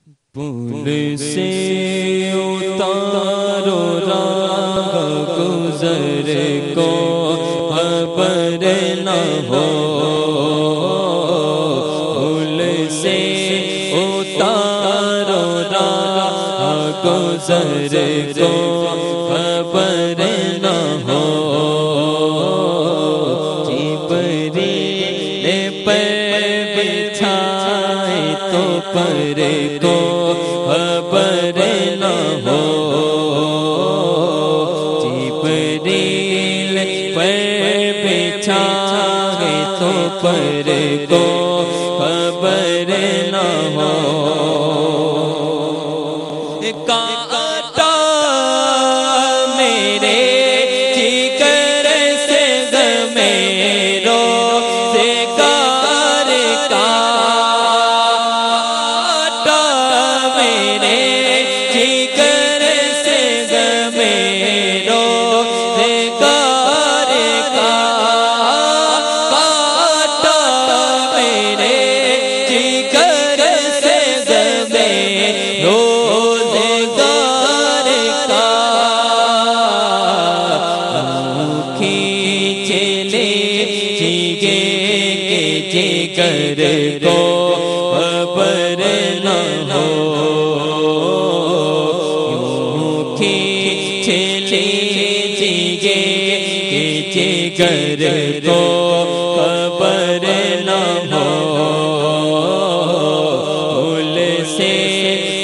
پل سے اتارو راہ گزر کو خبر نہ ہو، پل سے اتارو راہ گزر کو خبر نہ ہو، جبریل پر بچھائے تو پر کو خبر نہ ہو، جبریل پر بچھائے تو پر کو خبر نہ ہو، کانٹا میرے جگر سے میرو زگار کا، کانٹا میرے جگر سے میرو زگار کا، کانٹا میرے جگر سے میرو جگر کو خبر نہ ہو، یوں کھینچ لیجیے کہ جگر کو خبر نہ ہو، پل سے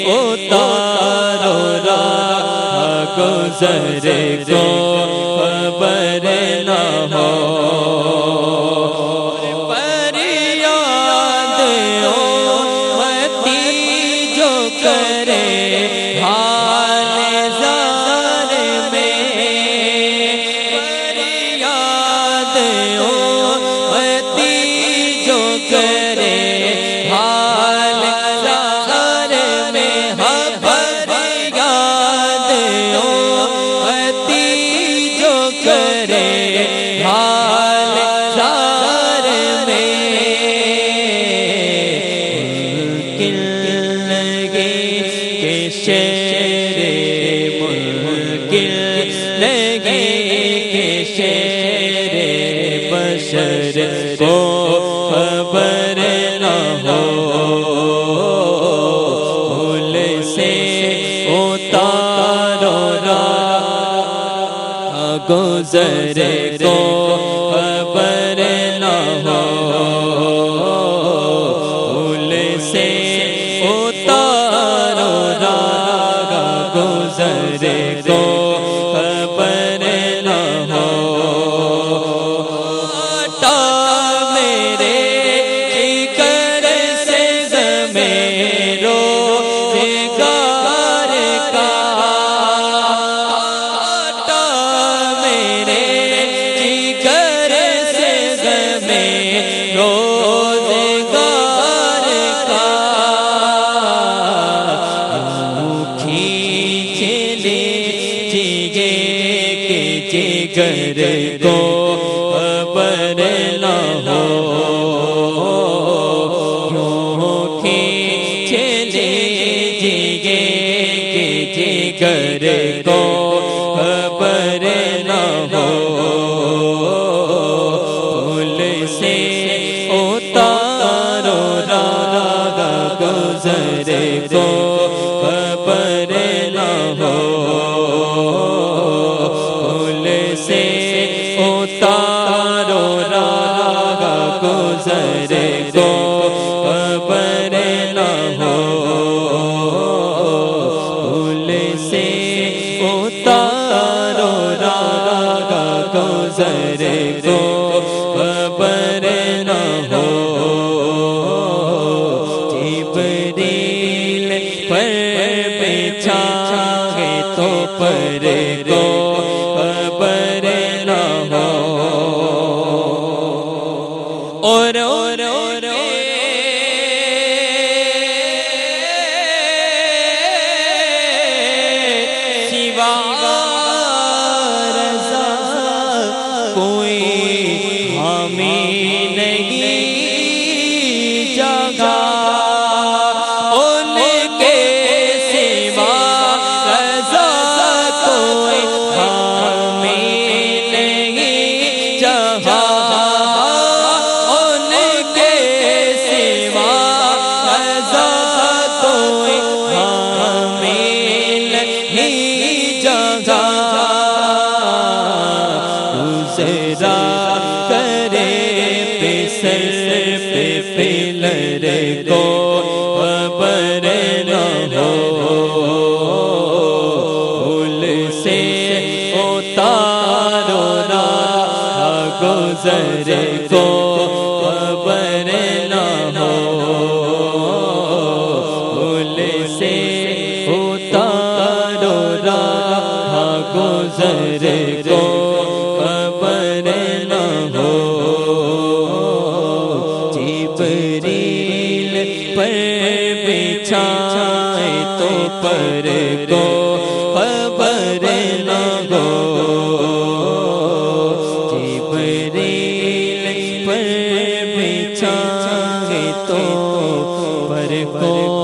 اتارو راہ گزر کو خبر نہ ہو، کرے حال زار میں فریاد امتی جو کرے حال زار میں، فریاد امتی جو کرے حال زار میں، شیر ملکل لگے کہ شیر بشر کو خبر نہ ہو، پل سے اتارو راہ گزر کو خبر نہ ہو، پل سے اتارو گزر کو خبر نہ ہو، کانٹا میرے جگر سے میرو زگار کا، کانٹا میرے جگر سے میرو زگار کا، جگر کو خبر نہ ہو، یوں کھینچ لیجیے کہ جگر کو خبر نہ ہو، پل سے اتارو راہ گزر کو خبر نہ ہو، اتارو راہ گزر کو خبر نہ ہو، پل سے اتارو راہ گزر کو خبر نہ ہو، جبریل پر بچھائے تو پر کو خبر نہ ہو، اور سوا رضا کوئی حامی نہیں جگہ ان کے خبر نہ ہو بھول سے اتارو راہ گزر کو خبر نہ ہو بھول سے اتارو راہ گزر کو خبر نہ ہو جبریل پر بچھائے تو پر کو خبر نہ ہو جبریل پر بچھائے تو پر کو